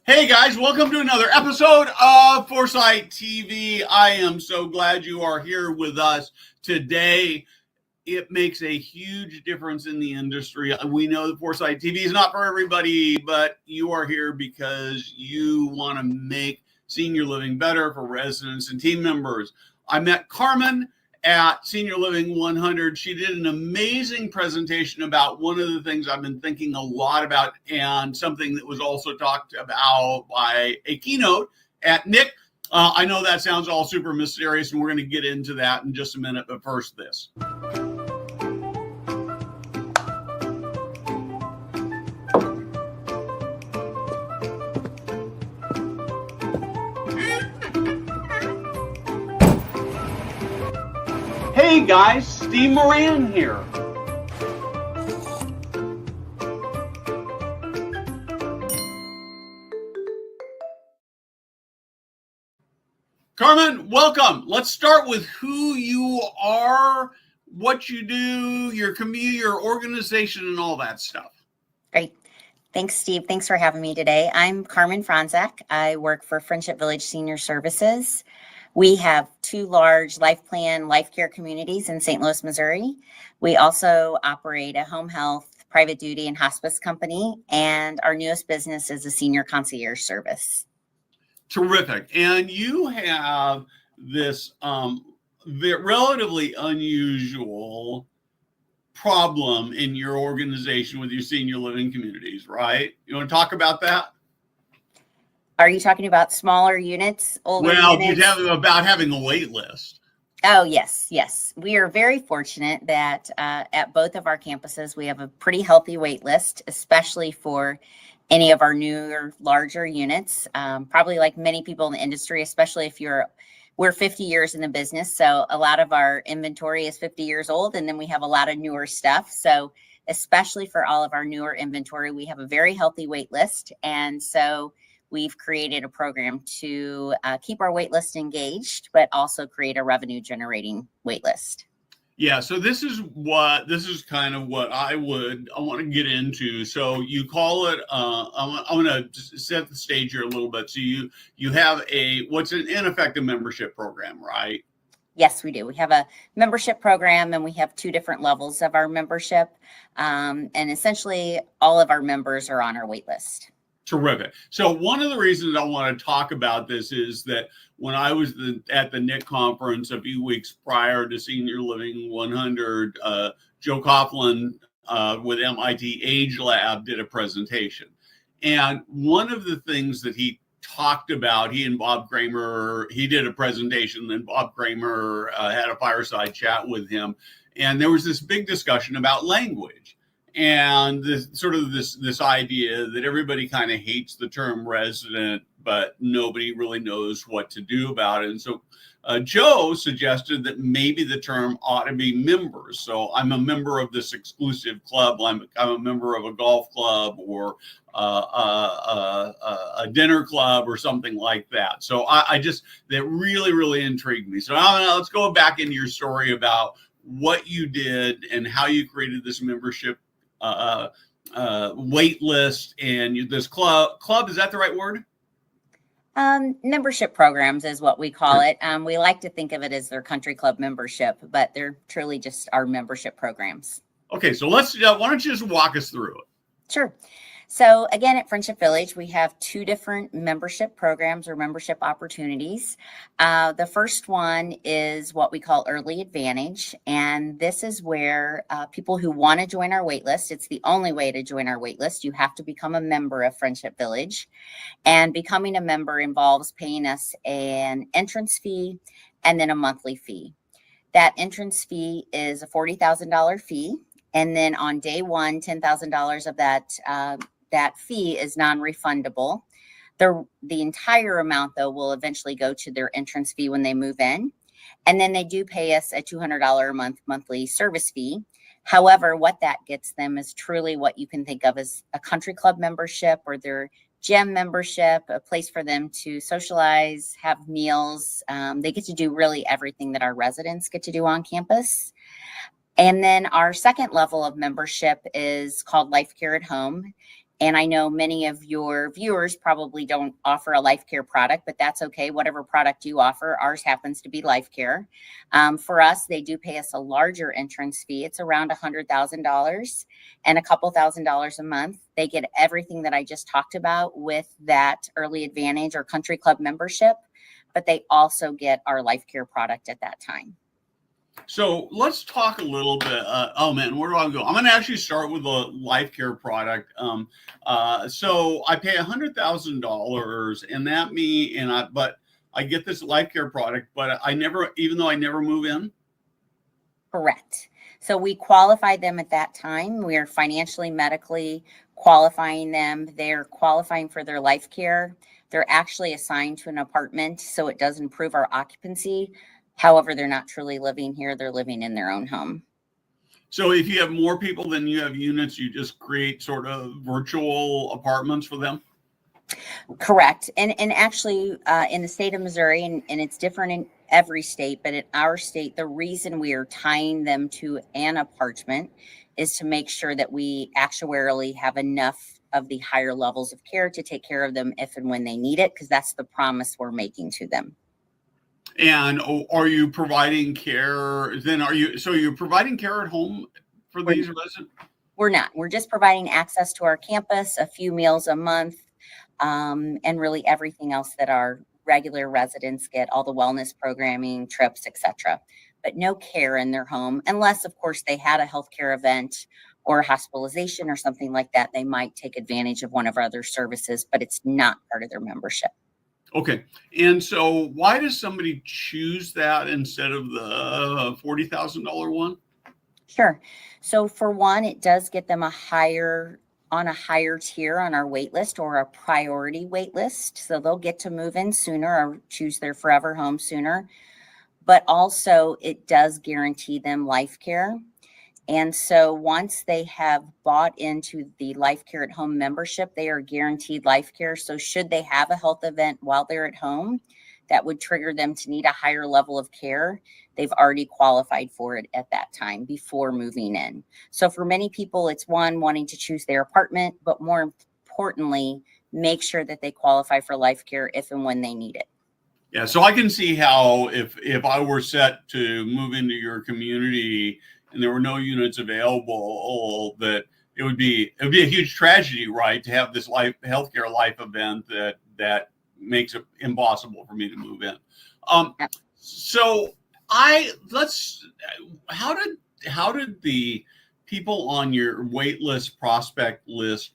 Hey guys, welcome to another episode of Foresight TV. I am so glad you are here with us today. It makes a huge difference in the industry. We know that Foresight TV is not for everybody, but you are here because you want to make senior living better for residents and team members. I met Carmen at Senior Living 100. She did an amazing presentation about one of the things I've been thinking a lot about, and something that was also talked about by a keynote at Nick. I know that sounds all super mysterious, and we're going to get into that in just a minute, but first this. Hey guys, Steve Moran here. Carmen, welcome. Let's start with who you are, what you do, your community, your organization, and all that stuff. Great. Thanks, Steve. Thanks for having me today. I'm Carmen Fronczak. I work for Friendship Village Senior Services. We have two large life plan, life care communities in St. Louis, Missouri. We also operate a home health, private duty, and hospice company. And our newest business is a senior concierge service. Terrific. And you have this relatively unusual problem in your organization with your senior living communities, right? You want to talk about that? Are you talking about smaller units, older units? About having a wait list. Oh, yes. We are very fortunate that at both of our campuses, we have a pretty healthy wait list, especially for any of our newer, larger units. Probably like many people in the industry, especially if we're 50 years in the business. So a lot of our inventory is 50 years old, and then we have a lot of newer stuff. So especially for all of our newer inventory, we have a very healthy wait list. And so we've created a program to keep our wait list engaged, but also create a revenue generating wait list. Yeah, so this is kind of what I want to get into. So you call it, I'm going to set the stage here a little bit. So you have what's an ineffective membership program, right? Yes, we do. We have a membership program, and we have two different levels of our membership. And essentially all of our members are on our wait list. Terrific. So one of the reasons I want to talk about this is that when I was at the NIC conference a few weeks prior to Senior Living 100, Joe Coughlin with MIT Age Lab did a presentation. And one of the things that he talked about, he and Bob Kramer, he did a presentation, then Bob Kramer had a fireside chat with him. And there was this big discussion about language. And this idea that everybody kind of hates the term resident, but nobody really knows what to do about it. And so Joe suggested that maybe the term ought to be members. So I'm a member of this exclusive club. I'm a member of a golf club or a dinner club or something like that. So that really, really intrigued me. So let's go back into your story about what you did and how you created this membership wait list and this club, is that the right word? Membership programs is what we call it. We like to think of it as their country club membership, but they're truly just our membership programs. Okay, so why don't you just walk us through it? Sure. So again, at Friendship Village, we have two different membership programs or membership opportunities. The first one is what we call Early Advantage. And this is where people who want to join our waitlist, it's the only way to join our waitlist. You have to become a member of Friendship Village. And becoming a member involves paying us an entrance fee and then a monthly fee. That entrance fee is a $40,000 fee. And then on day one, $10,000 of that fee is non-refundable. The entire amount, though, will eventually go to their entrance fee when they move in. And then they do pay us a $200 a month monthly service fee. However, what that gets them is truly what you can think of as a country club membership or their gym membership, a place for them to socialize, have meals. They get to do really everything that our residents get to do on campus. And then our second level of membership is called Life Care at Home. And I know many of your viewers probably don't offer a life care product, but that's okay. Whatever product you offer, ours happens to be life care. For us, they do pay us a larger entrance fee. It's around $100,000 and a couple $1,000s a month. They get everything that I just talked about with that early advantage or country club membership, but they also get our life care product at that time. So let's talk a little bit. Oh man, where do I go? I'm going to actually start with a life care product. So I pay $100,000, and but I get this life care product, but even though I never move in. Correct. So we qualify them at that time. We are financially, medically qualifying them. They're qualifying for their life care. They're actually assigned to an apartment, so it does improve our occupancy. However, they're not truly living here. They're living in their own home. So if you have more people than you have units, you just create sort of virtual apartments for them? Correct. And actually, in the state of Missouri, and it's different in every state, but in our state, the reason we are tying them to an apartment is to make sure that we actuarially have enough of the higher levels of care to take care of them if and when they need it, because that's the promise we're making to them. And are you providing care? You're providing care at home for these residents? We're not. We're just providing access to our campus, a few meals a month, and really everything else that our regular residents get, all the wellness programming, trips, etc. But no care in their home, unless, of course, they had a healthcare event or hospitalization or something like that. They might take advantage of one of our other services, but it's not part of their membership. Okay. And so why does somebody choose that instead of the $40,000 one? Sure. So for one, it does get them on a higher tier on our wait list or a priority wait list. So they'll get to move in sooner or choose their forever home sooner. But also it does guarantee them life care. And so once they have bought into the Life Care at Home membership, they are guaranteed life care. So should they have a health event while they're at home that would trigger them to need a higher level of care, they've already qualified for it at that time before moving in. So for many people, it's one, wanting to choose their apartment, but more importantly, make sure that they qualify for life care if and when they need it. Yeah, so I can see how if I were set to move into your community and there were no units available, that it would be a huge tragedy, right, to have this healthcare life event that makes it impossible for me to move in. So how did the people on your wait list, prospect list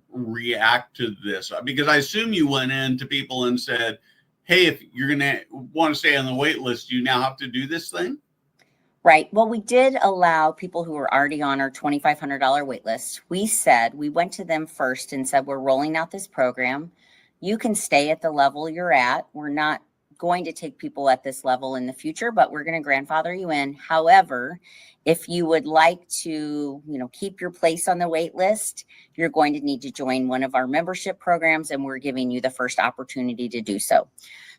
react to this? Because I assume you went in to people and said, hey, if you're going to want to stay on the wait list, you now have to do this thing? Right. Well, we did allow people who were already on our $2,500 wait list. We went to them first and said, we're rolling out this program. You can stay at the level you're at. We're not going to take people at this level in the future, but we're going to grandfather you in. However, if you would like to, keep your place on the wait list, you're going to need to join one of our membership programs, and we're giving you the first opportunity to do so.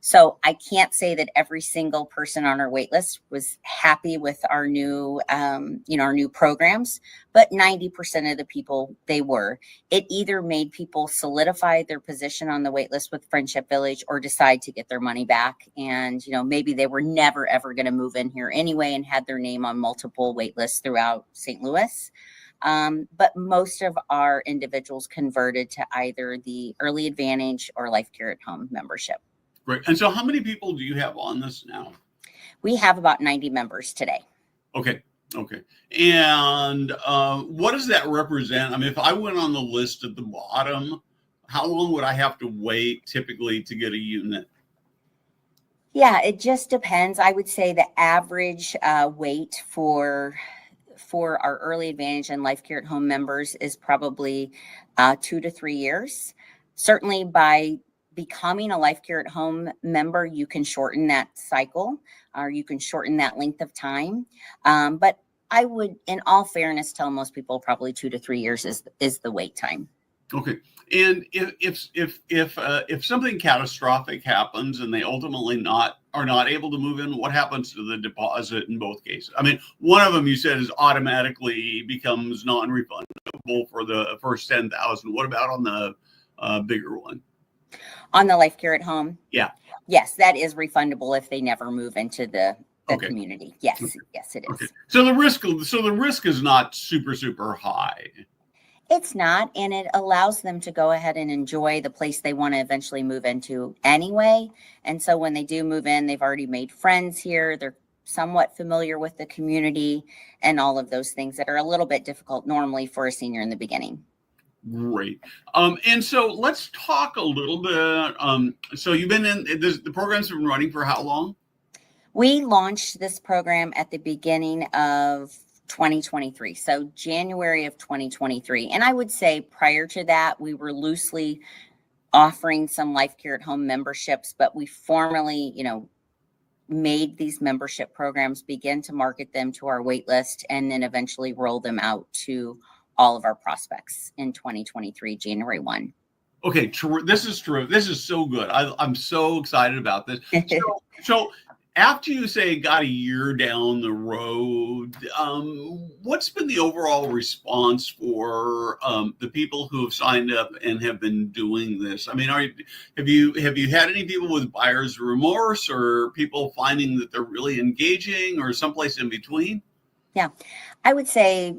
So I can't say that every single person on our wait list was happy with our new, our new programs, but 90% of the people, they were. It either made people solidify their position on the wait list with Friendship Village or decide to get their money back. And, maybe they were never, ever going to move in here anyway and had their name on multiple wait lists throughout St. Louis. But most of our individuals converted to either the Early Advantage or Life Care at Home membership. Great. And so how many people do you have on this now? We have about 90 members today. Okay. And what does that represent? I mean, if I went on the list at the bottom, how long would I have to wait typically to get a unit? Yeah, it just depends. I would say the average wait for our Early Advantage and Life Care at Home members is probably 2 to 3 years. Certainly by becoming a Life Care at Home member, you can shorten that cycle or you can shorten that length of time. But I would, in all fairness, tell most people probably 2 to 3 years is the wait time. Okay. And if something catastrophic happens and they ultimately are not able to move in, what happens to the deposit in both cases? I mean, one of them you said is automatically becomes non-refundable for the first 10,000. What about on the bigger one? On the Life Care at Home? Yeah. Yes, that is refundable if they never move into the Okay. community. Yes, Okay. yes, it is. Okay. So the risk is not super high. It's not, and it allows them to go ahead and enjoy the place they want to eventually move into anyway. And so when they do move in, they've already made friends here. They're somewhat familiar with the community and all of those things that are a little bit difficult normally for a senior in the beginning. Great. And so let's talk a little bit. So you've been the program's been running for how long? We launched this program at the beginning of 2023. So January of 2023. And I would say prior to that, we were loosely offering some Life Care at Home memberships, but we formally, made these membership programs, begin to market them to our wait list, and then eventually roll them out to all of our prospects in 2023, January 1. Okay, this is true. This is so good. I'm so excited about this. So after you say got a year down the road, what's been the overall response for the people who have signed up and have been doing this? I mean, have you had any people with buyer's remorse, or people finding that they're really engaging, or someplace in between? Yeah, I would say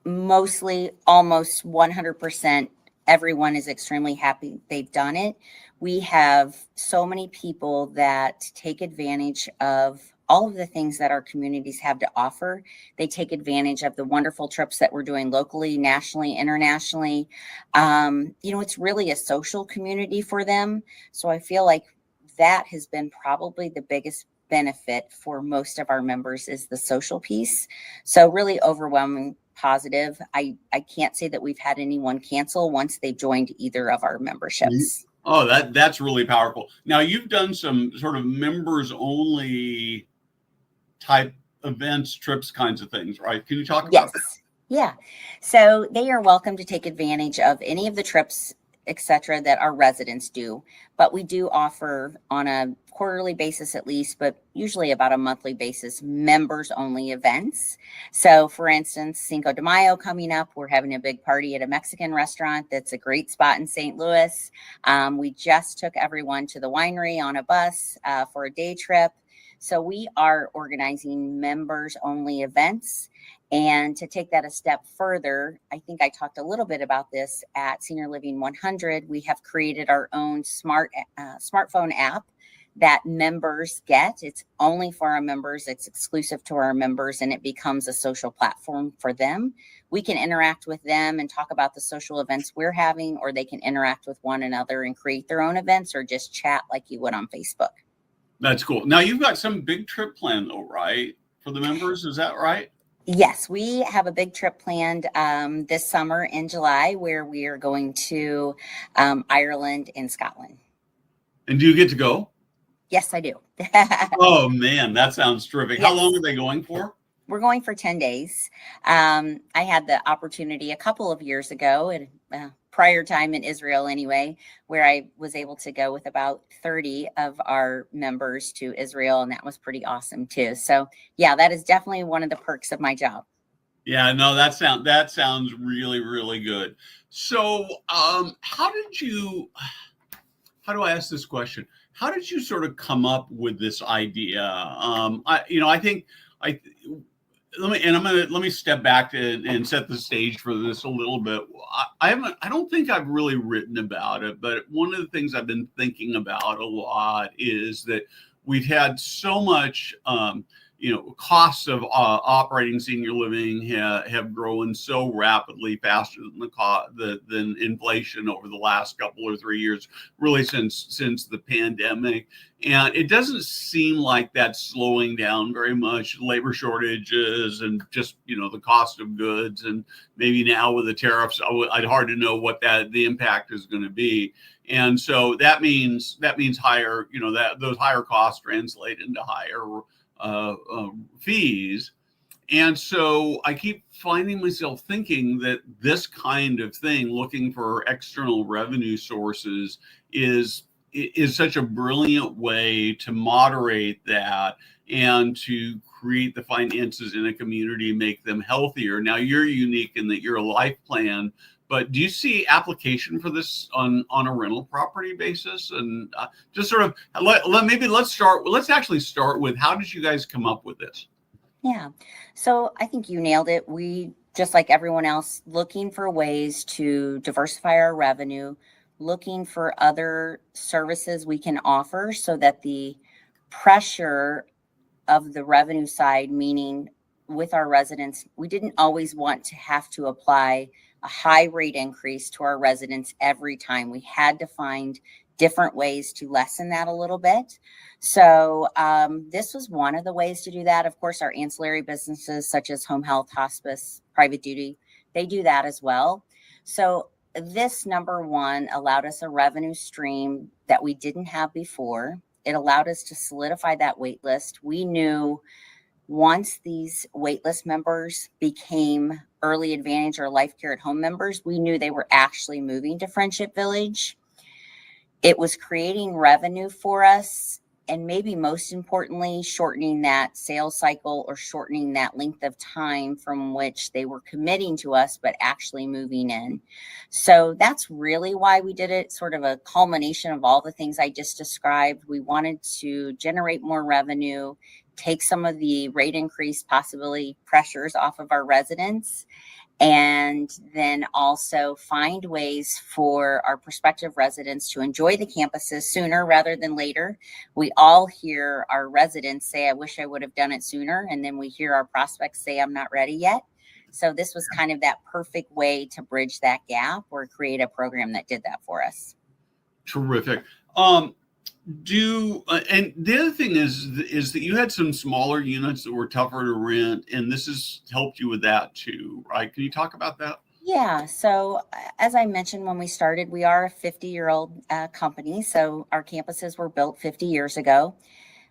mostly almost 100%. Everyone is extremely happy they've done it. We have so many people that take advantage of all of the things that our communities have to offer. They take advantage of the wonderful trips that we're doing locally, nationally, internationally. It's really a social community for them. So I feel like that has been probably the biggest benefit for most of our members is the social piece. So really overwhelming positive. I can't say that we've had anyone cancel once they joined either of our memberships. Oh, that's really powerful. Now you've done some sort of members only type events, trips, kinds of things, right? Can you talk about that? Yeah. So they are welcome to take advantage of any of the trips, etc., that our residents do. But we do offer on a quarterly basis at least, but usually about a monthly basis, members only events. So for instance, Cinco de Mayo coming up, we're having a big party at a Mexican restaurant that's a great spot in St. Louis. We just took everyone to the winery on a bus for a day trip. So we are organizing members only events. And to take that a step further, I think I talked a little bit about this at Senior Living 100. We have created our own smartphone app that members get. It's only for our members. It's exclusive to our members, and it becomes a social platform for them. We can interact with them and talk about the social events we're having, or they can interact with one another and create their own events, or just chat like you would on Facebook. That's cool. Now you've got some big trip planned though, right? For the members, is that right? Yes, we have a big trip planned this summer in July where we are going to Ireland and Scotland. And do you get to go? Yes, I do. Oh, man, that sounds terrific. Yes. How long are they going for? We're going for 10 days. I had the opportunity a couple of years ago, at prior time in Israel anyway, where I was able to go with about 30 of our members to Israel, and that was pretty awesome too. So yeah, that is definitely one of the perks of my job. Yeah, no, that sounds really, really good. So how do I ask this question? How did you sort of come up with this idea? Let me step back and set the stage for this a little bit. I don't think I've really written about it, but one of the things I've been thinking about a lot is that we've had so much, costs of operating senior living have grown so rapidly, faster than inflation over the last couple or 3 years, really since the pandemic. And it doesn't seem like that's slowing down very much. Labor shortages and just, the cost of goods, and maybe now with the tariffs, I'd hard to know what the impact is going to be. And so that means higher, those higher costs translate into higher fees. And so I keep finding myself thinking that this kind of thing, looking for external revenue sources, is is such a brilliant way to moderate that and to create the finances in a community, make them healthier. Now, you're unique in that you're a life plan, but do you see application for this on a rental property basis? And just sort of let's actually start with, how did you guys come up with this? Yeah. So I think you nailed it. We, just like everyone else, looking for ways to diversify our revenue, looking for other services we can offer so that the pressure of the revenue side, meaning with our residents, we didn't always want to have to apply a high rate increase to our residents every time. We had to find different ways to lessen that a little bit. So this was one of the ways to do that. Of course, our ancillary businesses such as home health, hospice, private duty, they do that as well. So this, number one, allowed us a revenue stream that we didn't have before. It allowed us to solidify that wait list. We knew once these waitlist members became early advantage or life care at home members, we knew they were actually moving to Friendship Village. It was creating revenue for us, and maybe most importantly, shortening that sales cycle or shortening that length of time from which they were committing to us, but actually moving in. So that's really why we did it, sort of a culmination of all the things I just described. We wanted to generate more revenue, take some of the rate increase possibility pressures off of our residents, and then also find ways for our prospective residents to enjoy the campuses sooner rather than later. We all hear our residents say, I wish I would have done it sooner. And then we hear our prospects say, I'm not ready yet. So this was kind of that perfect way to bridge that gap or create a program that did that for us. Terrific. And the other thing is that you had some smaller units that were tougher to rent, and this has helped you with that too, right? Can you talk about that? Yeah. So as I mentioned when we started, we are a 50-year-old company. So our campuses were built 50 years ago.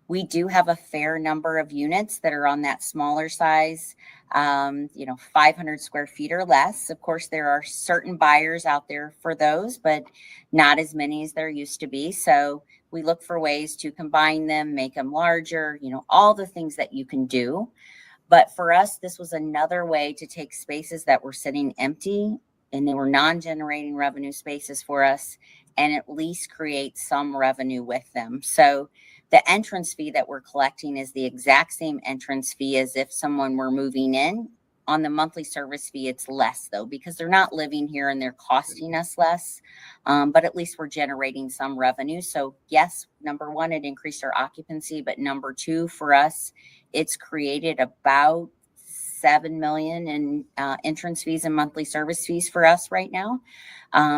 We do have a fair number of units that are on that smaller size, 500 square feet or less. Of course, there are certain buyers out there for those, but not as many as there used to be. So we look for ways to combine them, make them larger, all the things that you can do. But for us, this was another way to take spaces that were sitting empty and they were non-generating revenue spaces for us, and at least create some revenue with them. So the entrance fee that we're collecting is the exact same entrance fee as if someone were moving in. On the monthly service fee, it's less though, because they're not living here and they're costing us less. But at least we're generating some revenue. So yes, number one, it increased our occupancy, but number two, for us, it's created about $7 million in entrance fees and monthly service fees for us right now.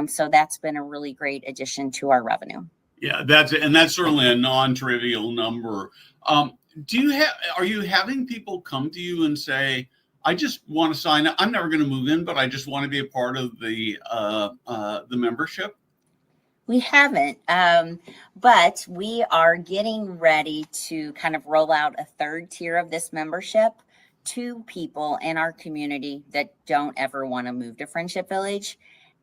So that's been a really great addition to our revenue. Yeah, that's certainly a non-trivial number. Are you having people come to you and say, I just want to sign up. I'm never going to move in, but I just want to be a part of the membership? We haven't, but we are getting ready to kind of roll out a third tier of this membership to people in our community that don't ever want to move to Friendship Village.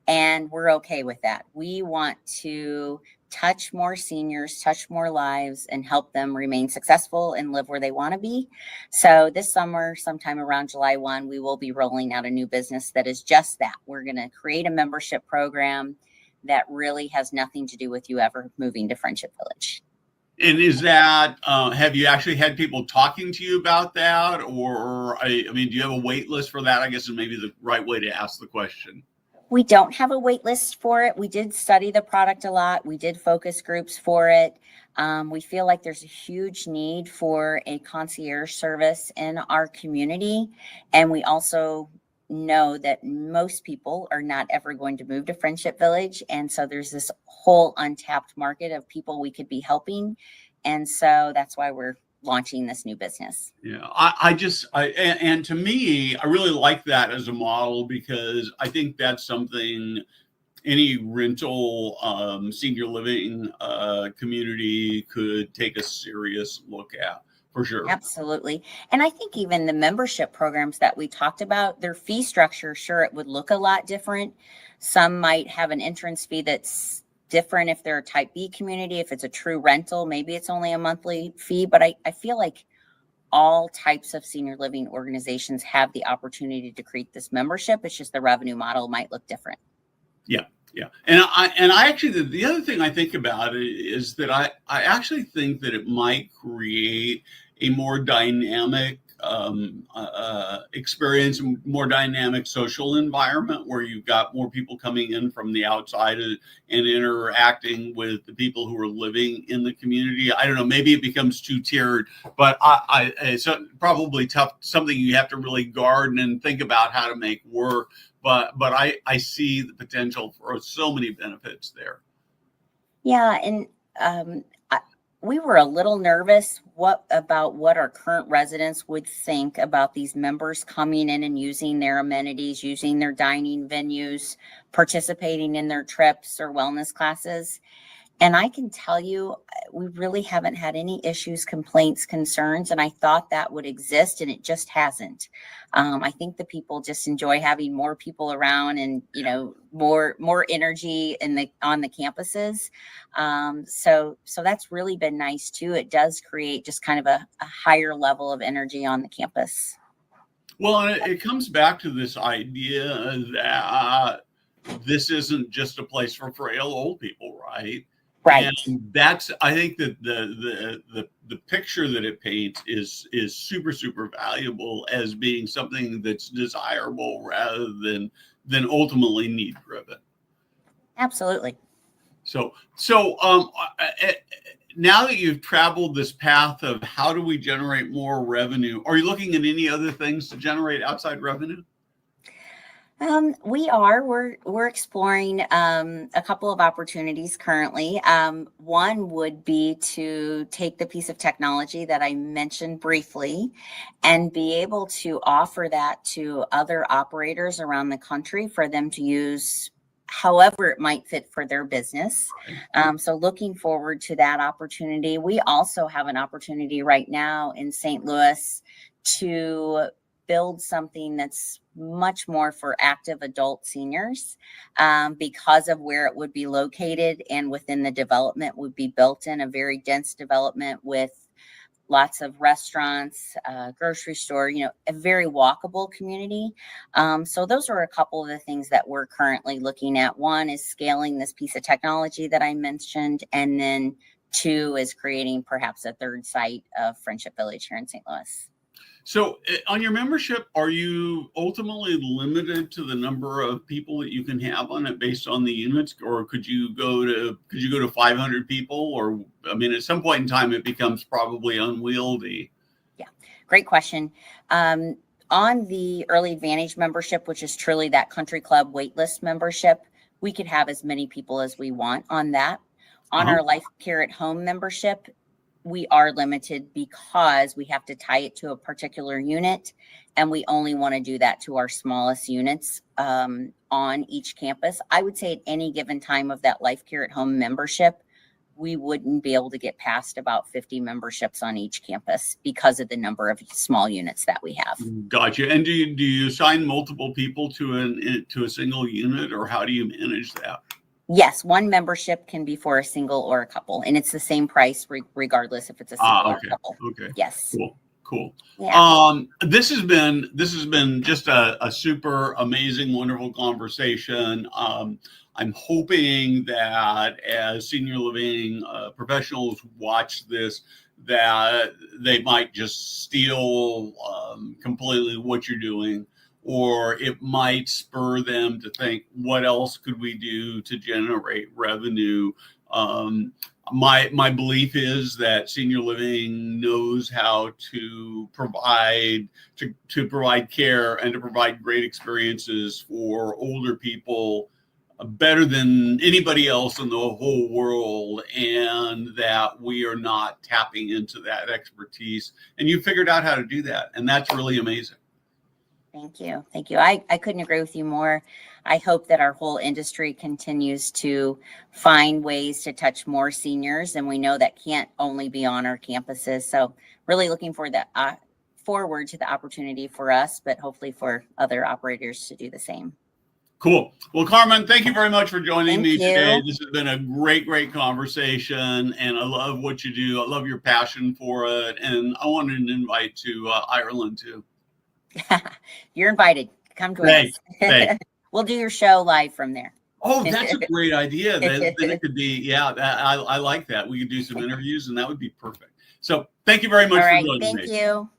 And we're okay with that. We want to touch more seniors, touch more lives, and help them remain successful and live where they want to be. So this summer, sometime around July 1, we will be rolling out a new business that is just that. We're going to create a membership program that really has nothing to do with you ever moving to Friendship Village. And is that, have you actually had people talking to you about that? Or, do you have a wait list for that? I guess is maybe the right way to ask the question. We don't have a wait list for it. We did study the product a lot. We did focus groups for it. We feel like there's a huge need for a concierge service in our community. And we also know that most people are not ever going to move to Friendship Village. And so there's this whole untapped market of people we could be helping. And so that's why we're launching this new business. Yeah, and to me, I really like that as a model, because I think that's something any rental senior living community could take a serious look at, for sure. Absolutely. And I think even the membership programs that we talked about, their fee structure, sure, it would look a lot different. Some might have an entrance fee that's different if they're a type B community. If it's a true rental, maybe it's only a monthly fee, but I feel like all types of senior living organizations have the opportunity to create this membership. It's just the revenue model might look different. Yeah. Yeah. And I actually, the other thing I think about it is that I actually think that it might create a more dynamic experience, more dynamic social environment where you've got more people coming in from the outside and interacting with the people who are living in the community. I don't know, maybe it becomes too tiered, but it's probably tough, something you have to really guard and think about how to make work. But I see the potential for so many benefits there. Yeah, and we were a little nervous about what our current residents would think about these members coming in and using their amenities, using their dining venues, participating in their trips or wellness classes. And I can tell you, we really haven't had any issues, complaints, concerns, and I thought that would exist, and it just hasn't. I think the people just enjoy having more people around, and more energy on the campuses. So that's really been nice too. It does create just kind of a higher level of energy on the campus. Well, and it comes back to this idea that this isn't just a place for frail old people, right? Right. And that's, I think that the picture that it paints is super, super valuable as being something that's desirable rather than ultimately need driven. Absolutely. So now that you've traveled this path of how do we generate more revenue, are you looking at any other things to generate outside revenue? We're exploring a couple of opportunities currently. One would be to take the piece of technology that I mentioned briefly and be able to offer that to other operators around the country for them to use however it might fit for their business. So looking forward to that opportunity. We also have an opportunity right now in St. Louis to build something that's much more for active adult seniors because of where it would be located and within the development would be built in a very dense development with lots of restaurants, grocery store, a very walkable community. So those are a couple of the things that we're currently looking at. One is scaling this piece of technology that I mentioned, and then two is creating perhaps a third site of Friendship Village here in St. Louis. So on your membership, are you ultimately limited to the number of people that you can have on it based on the units, or could you go to 500 people? Or, I mean, at some point in time, it becomes probably unwieldy. Yeah, great question. On the Early Advantage membership, which is truly that country club waitlist membership, we could have as many people as we want on that. On our Life Care at Home membership, we are limited because we have to tie it to a particular unit, and we only want to do that to our smallest units on each campus. I would say at any given time of that Life Care at Home membership, we wouldn't be able to get past about 50 memberships on each campus because of the number of small units that we have. Gotcha. And do you assign multiple people to a single unit, or how do you manage that? Yes, one membership can be for a single or a couple, and it's the same price regardless if it's a single or a couple. Okay. Yes. Cool. Yeah. This has been just a super amazing, wonderful conversation. I'm hoping that as senior living professionals watch this, that they might just steal completely what you're doing, or it might spur them to think, what else could we do to generate revenue? My belief is that senior living knows how to provide care and to provide great experiences for older people better than anybody else in the whole world, and that we are not tapping into that expertise. And you figured out how to do that, and that's really amazing. Thank you. I couldn't agree with you more. I hope that our whole industry continues to find ways to touch more seniors, and we know that can't only be on our campuses. So really looking forward to the opportunity for us, but hopefully for other operators to do the same. Cool. Well, Carmen, thank you very much for joining Thank me you. today. This has been a great, great conversation, and I love what you do. I love your passion for it, and I wanted an invite to Ireland too. You're invited. Come join Thanks. us. Thanks. We'll do your show live from there. Oh, that's a great idea. Then it could be, yeah, I like that. We could do some interviews, and that would be perfect. So thank you very much All for right. joining me. Thank you.